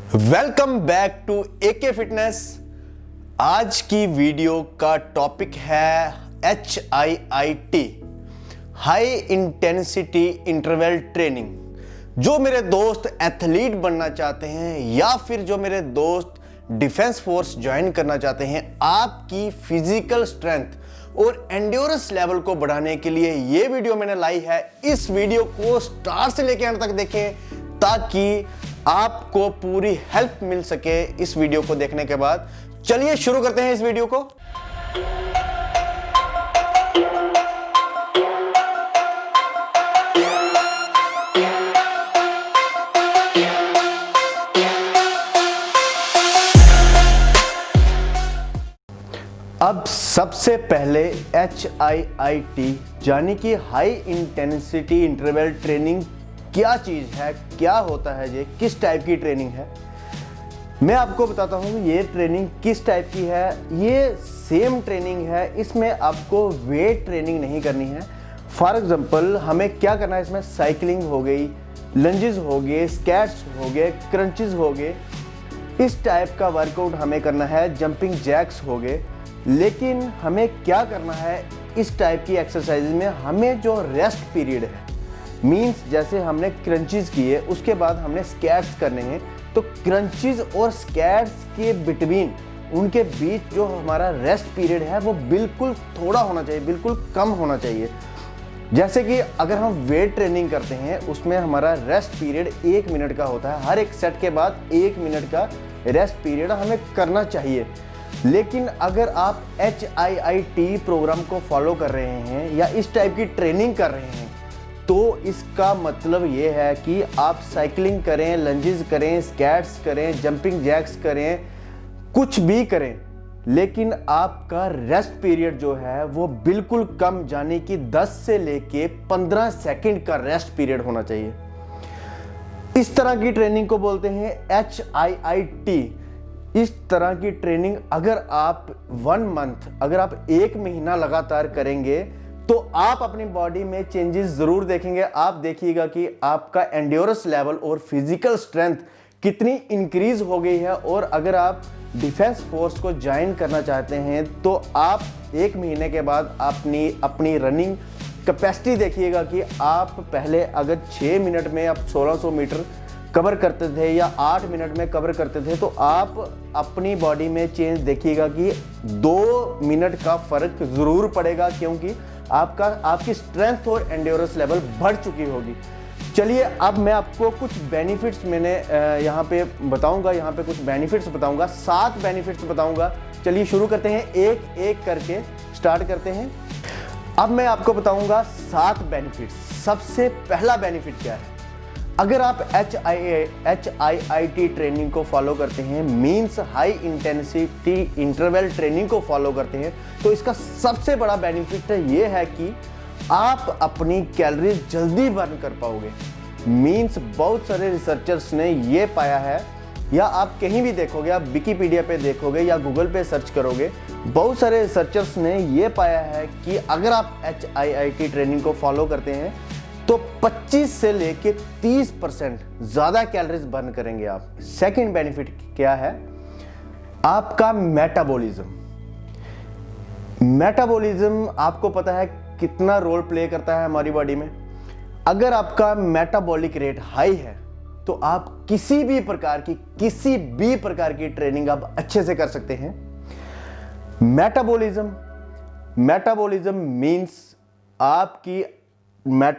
Welcome back to AK fitness. आज की video का टॉपिक है HIIT, high intensity interval training. जो मेरे दोस्त एथलीट बनना चाहते हैं या फिर जो मेरे दोस्त डिफेंस फोर्स ज्वाइन करना चाहते हैं, आपकी फिजिकल स्ट्रेंथ और एंड्योरेंस लेवल को बढ़ाने के लिए ये वीडियो मैंने लाई है। इस वीडियो को स्टार्ट से लेकर अंत तक देखें ताकि आपको पूरी हेल्प मिल सके इस वीडियो को देखने के बाद। चलिए शुरू करते हैं इस वीडियो को। अब सबसे पहले HIIT यानी कि हाई इंटेंसिटी इंटरवल ट्रेनिंग क्या चीज है, क्या होता है, ये किस टाइप की ट्रेनिंग है, मैं आपको बताता हूँ। ये ट्रेनिंग किस टाइप की है। ये सेम ट्रेनिंग है, इसमें आपको वेट ट्रेनिंग नहीं करनी है। फॉर एग्जांपल हमें क्या करना है, इसमें साइकिलिंग हो गई, लंजेस हो गए, स्क्वाट्स हो गए, क्रंचेस हो गए, इस टाइप का वर्कआउट हमें करना है। जंपिंग जैक्स हो गए। लेकिन हमें क्या करना है, इस टाइप की एक्सरसाइज में हमें जो रेस्ट पीरियड है, मीन्स जैसे हमने क्रंचेस किए उसके बाद हमने स्क्वाट्स करने हैं, तो क्रंचेस और स्क्वाट्स के बिटवीन, उनके बीच जो हमारा रेस्ट पीरियड है वो बिल्कुल थोड़ा होना चाहिए, बिल्कुल कम होना चाहिए। जैसे कि अगर हम वेट ट्रेनिंग करते हैं उसमें हमारा रेस्ट पीरियड 1 मिनट का होता है। हर एक सेट के बाद 1 मिनट का रेस्ट पीरियड हमें करना चाहिए। लेकिन अगर आप HIIT प्रोग्राम को फॉलो कर रहे हैं या इस टाइप की ट्रेनिंग कर रहे हैं, तो इसका मतलब ये है कि आप साइकिलिंग करें, लंजेस करें, स्क्वाट्स करें, जंपिंग जैक्स करें, कुछ भी करें, लेकिन आपका रेस्ट पीरियड जो है वो बिल्कुल कम, यानी कि 10 से लेके 15 सेकंड का रेस्ट पीरियड होना चाहिए। इस तरह की ट्रेनिंग को बोलते हैं HIIT। इस तरह की ट्रेनिंग अगर आप 1 मंथ, अगर आप 1 महीना लगातार करेंगे तो आप अपनी बॉडी में चेंजेस जरूर देखेंगे। आप देखिएगा कि आपका एंड्योरेंस लेवल और फिजिकल स्ट्रेंथ कितनी इंक्रीज हो गई है। और अगर आप डिफेंस फोर्स को ज्वाइन करना चाहते हैं तो आप 1 महीने के बाद अपनी रनिंग कैपेसिटी देखिएगा कि आप पहले अगर 6 मिनट में आप 1600 मीटर कवर करते थे या 8 मिनट में कवर करते थे, तो आप अपनी बॉडी में चेंज देखिएगा कि 2 मिनट का फर्क जरूर पड़ेगा, क्योंकि आपकी स्ट्रेंथ और एंड्योरेंस लेवल बढ़ चुकी होगी। चलिए अब मैं आपको कुछ बेनिफिट्स मैंने यहाँ पे बताऊंगा, यहाँ पे कुछ बेनिफिट्स बताऊंगा, 7 बेनिफिट्स बताऊंगा। चलिए शुरू करते हैं, एक एक करके स्टार्ट करते हैं। अब मैं आपको बताऊंगा 7 बेनिफिट्स। सबसे पहला बेनिफिट क्या है, अगर आप HIIT ट्रेनिंग को फॉलो करते हैं, means high intensity interval training को फॉलो करते हैं, तो इसका सबसे बड़ा बेनिफिट ये है कि आप अपनी कैलोरीज जल्दी बर्न कर पाओगे। मींस बहुत सारे रिसर्चर्स ने ये पाया है, या आप कहीं भी देखोगे, आप विकिपीडिया पे देखोगे या गूगल पे सर्च करोगे, बहुत सारे रिसर्चर्स ने ये पाया है कि अगर आप HIIT ट्रेनिंग को फॉलो करते हैं तो 25 से लेके 30% ज्यादा कैलोरीज बर्न करेंगे आप। सेकंड बेनिफिट क्या है, आपका मेटाबॉलिज्म आपको पता है कितना रोल प्ले करता है हमारी बॉडी में। अगर आपका मेटाबॉलिक रेट हाई है तो आप किसी भी प्रकार की ट्रेनिंग आप अच्छे से कर सकते हैं। मेटाबॉलिज्म मींस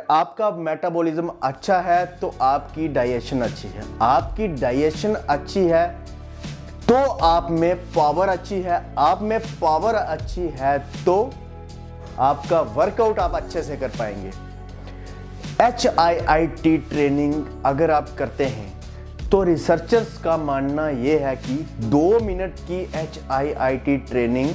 आपका मेटाबॉलिज्म अच्छा है तो आपकी डाइजेशन अच्छी है। आपकी डाइजेशन अच्छी है तो आप में पावर अच्छी है। आप में पावर अच्छी है तो आपका वर्कआउट आप अच्छे से कर पाएंगे। HIIT ट्रेनिंग अगर आप करते हैं तो रिसर्चर्स का मानना यह है कि 2 मिनट की HIIT ट्रेनिंग,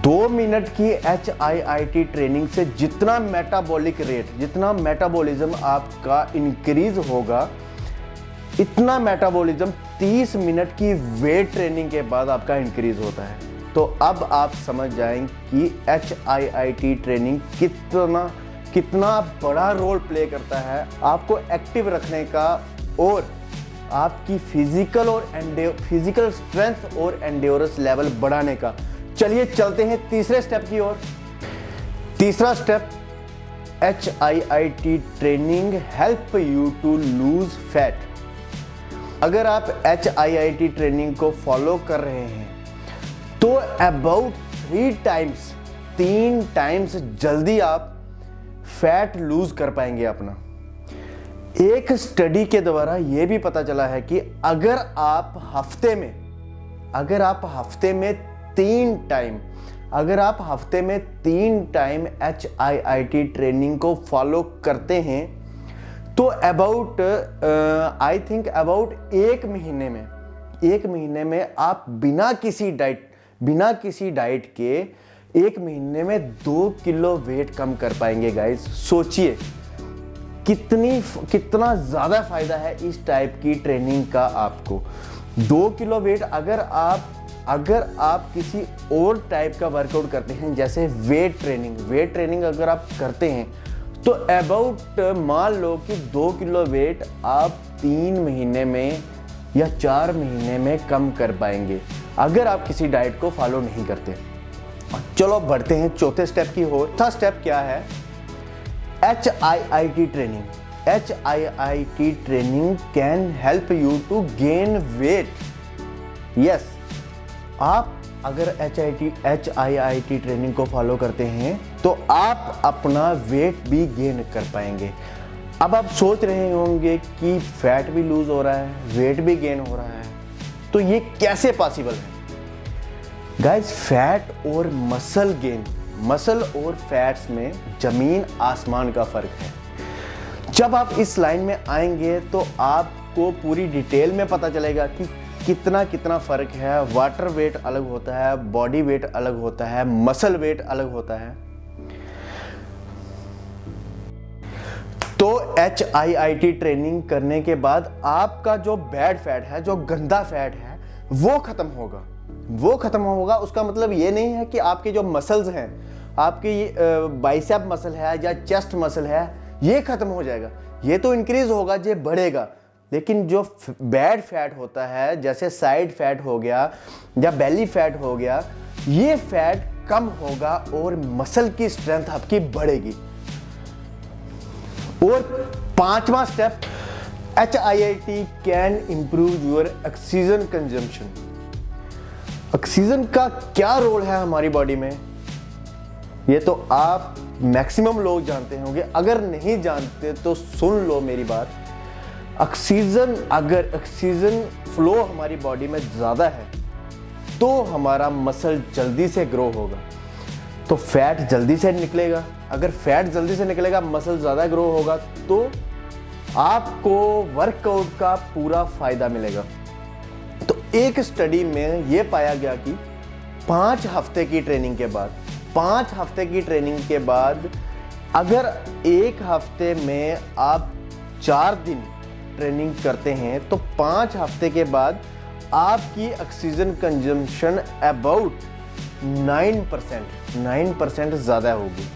2 मिनट की HIIT ट्रेनिंग से जितना मेटाबॉलिक रेट, जितना मेटाबॉलिज्म आपका इंक्रीज होगा, इतना मेटाबॉलिज्म 30 मिनट की वेट ट्रेनिंग के बाद आपका इंक्रीज होता है। तो अब आप समझ जाएं कि HIIT ट्रेनिंग कितना बड़ा रोल प्ले करता है आपको एक्टिव रखने का और आपकी फिजिकल स्ट्रेंथ और एंड्योरेंस लेवल बढ़ाने का। चलिए चलते हैं तीसरे स्टेप की ओर। तीसरा step, HIIT training help you to lose fat. अगर आप HIIT ट्रेनिंग को फॉलो कर रहे हैं तो अबाउट 3 टाइम्स जल्दी आप फैट लूज कर पाएंगे अपना। एक स्टडी के द्वारा यह भी पता चला है कि अगर आप हफ्ते में 3 टाइम HIIT ट्रेनिंग को फॉलो करते हैं तो अबाउट एक महीने में आप बिना किसी डाइट के 1 महीने में 2 किलो वेट कम कर पाएंगे गाइस। सोचिए कितना ज़्यादा फायदा है इस टाइप की ट्रेनिंग का आपको। 2 किलो वेट अगर आप किसी और टाइप का वर्कआउट करते हैं, जैसे वेट ट्रेनिंग अगर आप करते हैं तो अबाउट मान लो कि 2 किलो वेट आप 3 महीने में या 4 महीने में कम कर पाएंगे अगर आप किसी डाइट को फॉलो नहीं करते। चलो बढ़ते हैं चौथे स्टेप की ओर। चौथा स्टेप क्या है? HIIT training can help you to gain weight. Yes, आप अगर HIIT ट्रेनिंग को फॉलो करते हैं तो आप अपना वेट भी गेन कर पाएंगे। अब आप सोच रहे होंगे कि फैट भी लूज हो रहा है, वेट भी गेन हो रहा है, तो ये कैसे पॉसिबल है? गाइस, फैट और मसल और फैट्स में जमीन आसमान का फर्क है। जब आप इस लाइन में आएंगे तो आपको पूरी डिटेल में पता चलेगा कि कितना फर्क है। वाटर वेट अलग होता है, बॉडी वेट अलग होता है, मसल वेट अलग होता है। तो HIIT ट्रेनिंग करने के बाद आपका जो बैड फैट है, जो गंदा फैट है, वो खत्म होगा। उसका मतलब ये नहीं है कि आपके जो मसल्स हैं, आपकी बाइसेप मसल है या चेस्ट मसल है, ये खत्म हो जाएगा। ये तो इंक्रीज होगा, ये बढ़ेगा। लेकिन जो बैड फैट होता है, जैसे साइड फैट हो गया या बेली फैट हो गया, ये फैट कम होगा और मसल की स्ट्रेंथ आपकी बढ़ेगी। और 5वां step, HIIT can improve your oxygen consumption. Oxygen का क्या रोल है हमारी बॉडी में, ये तो आप मैक्सिमम लोग जानते होंगे। अगर नहीं जानते तो सुन लो मेरी बात। अगर ऑक्सीजन फ्लो हमारी बॉडी में ज़्यादा है तो हमारा मसल जल्दी से ग्रो होगा, तो फैट जल्दी से निकलेगा। अगर फैट जल्दी से निकलेगा, मसल ज़्यादा ग्रो होगा, तो आपको वर्कआउट का पूरा फायदा मिलेगा। तो एक स्टडी में यह पाया गया कि 5 हफ्ते की ट्रेनिंग के बाद अगर 1 हफ्ते में आप 4 दिन ट्रेनिंग करते हैं तो 5 हफ्ते के बाद आपकी ऑक्सीजन कंजम्पशन अबाउट 9% ज़्यादा होगी।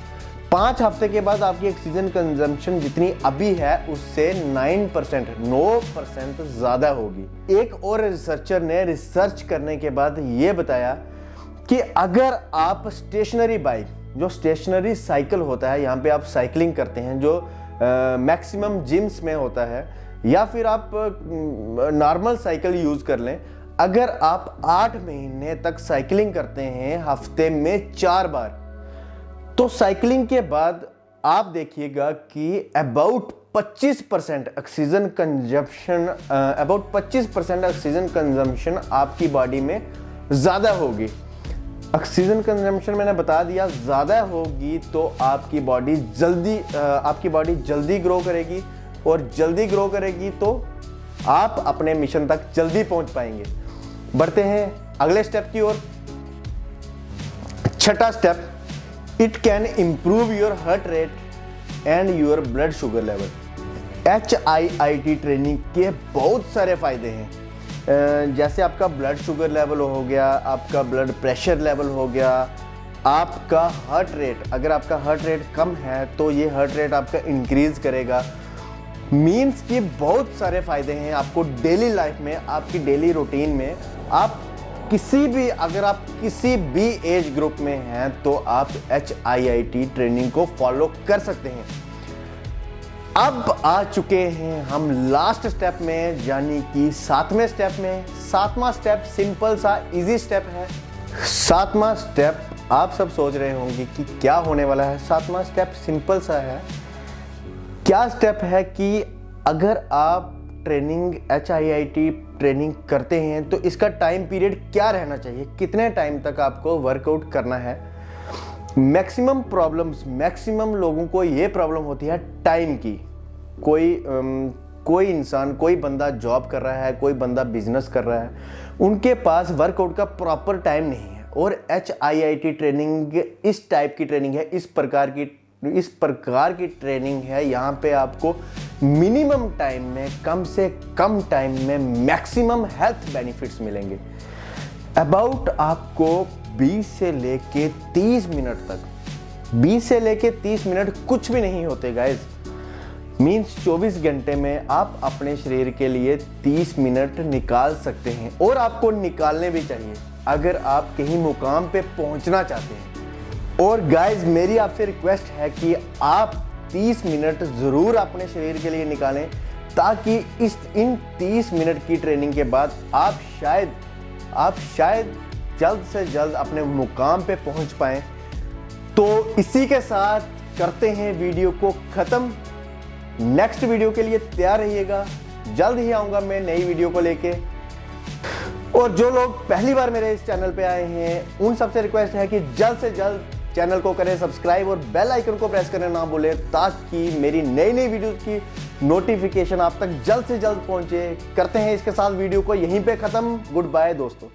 5 हफ्ते के बाद आपकी ऑक्सीजन कंजम्पशन जितनी अभी है उससे 9% ज़्यादा होगी। एक और रिसर्चर ने रिसर्च करने के बाद ये बताया कि अगर आप स्टेशनरी बाइक, जो स्टेशनरी साइकिल होता है, यहाँ पे आप साइकिलिंग करते हैं, जो मैक्सिमम जिम्स में होता है, या फिर आप नॉर्मल साइकिल यूज़ कर लें, अगर आप 8 महीने तक साइकिलिंग करते हैं हफ्ते में 4 बार, तो साइकिलिंग के बाद आप देखिएगा कि अबाउट 25% ऑक्सीजन कंजम्पशन आपकी बॉडी में ज़्यादा होगी। ऑक्सीजन कंजम्पशन मैंने बता दिया, ज़्यादा होगी तो आपकी बॉडी जल्दी ग्रो करेगी, और जल्दी ग्रो करेगी तो आप अपने मिशन तक जल्दी पहुंच पाएंगे। बढ़ते हैं अगले स्टेप की ओर। 6वां step, it can improve your heart rate and your blood sugar level. HIIT training के बहुत सारे फायदे हैं, जैसे आपका ब्लड शुगर लेवल हो गया, आपका ब्लड प्रेशर लेवल हो गया, आपका हार्ट रेट। अगर आपका हार्ट रेट कम है तो ये हार्ट रेट आपका इंक्रीज करेगा। मीन्स कि बहुत सारे फायदे हैं आपको डेली लाइफ में, आपकी डेली रूटीन में। आप किसी भी, अगर आप किसी भी एज ग्रुप में हैं तो आप HIIT ट्रेनिंग को फॉलो कर सकते हैं। अब आ चुके हैं हम लास्ट स्टेप में, यानी कि 7वें स्टेप में। 7वां स्टेप सिंपल सा इजी स्टेप है। 7वां स्टेप आप सब सोच रहे होंगे कि क्या होने वाला है। 7वां स्टेप सिंपल सा है। क्या स्टेप है कि अगर आप ट्रेनिंग HIIT ट्रेनिंग करते हैं तो इसका टाइम पीरियड क्या रहना चाहिए, कितने टाइम तक आपको वर्कआउट करना है। मैक्सिमम प्रॉब्लम्स, मैक्सिमम लोगों को ये प्रॉब्लम होती है टाइम की। कोई इंसान, कोई बंदा जॉब कर रहा है, कोई बंदा बिजनेस कर रहा है, उनके पास वर्कआउट का प्रॉपर टाइम नहीं है। और HIIT ट्रेनिंग इस टाइप की ट्रेनिंग है, इस प्रकार की ट्रेनिंग है। यहाँ पे आपको मिनिमम टाइम में, कम से कम टाइम में मैक्सिमम हेल्थ बेनिफिट्स मिलेंगे। अबाउट आपको 20 से लेके 30 मिनट तक, 20 से लेके 30 मिनट कुछ भी नहीं होते गाइज। मीन्स 24 घंटे में आप अपने शरीर के लिए 30 मिनट निकाल सकते हैं, और आपको निकालने भी चाहिए अगर आप कहीं मुकाम पे पहुंचना चाहते हैं। और गाइज मेरी आपसे रिक्वेस्ट है कि आप 30 मिनट ज़रूर अपने शरीर के लिए निकालें, ताकि इन 30 मिनट की ट्रेनिंग के बाद आप शायद जल्द से जल्द अपने मुकाम पे पहुंच पाएं। तो इसी के साथ करते हैं वीडियो को ख़त्म। नेक्स्ट वीडियो के लिए तैयार रहिएगा, जल्द ही आऊँगा मैं नई वीडियो को लेके। और जो लोग पहली बार मेरे इस चैनल पे आए हैं उन सबसे रिक्वेस्ट है कि जल्द से जल्द चैनल को करें सब्सक्राइब और बेल आइकन को प्रेस करना ना भूलें, ताकि मेरी नई वीडियोस की नोटिफिकेशन आप तक जल्द से जल्द पहुंचे। करते हैं इसके साथ वीडियो को यहीं पे खत्म। गुड बाय दोस्तों।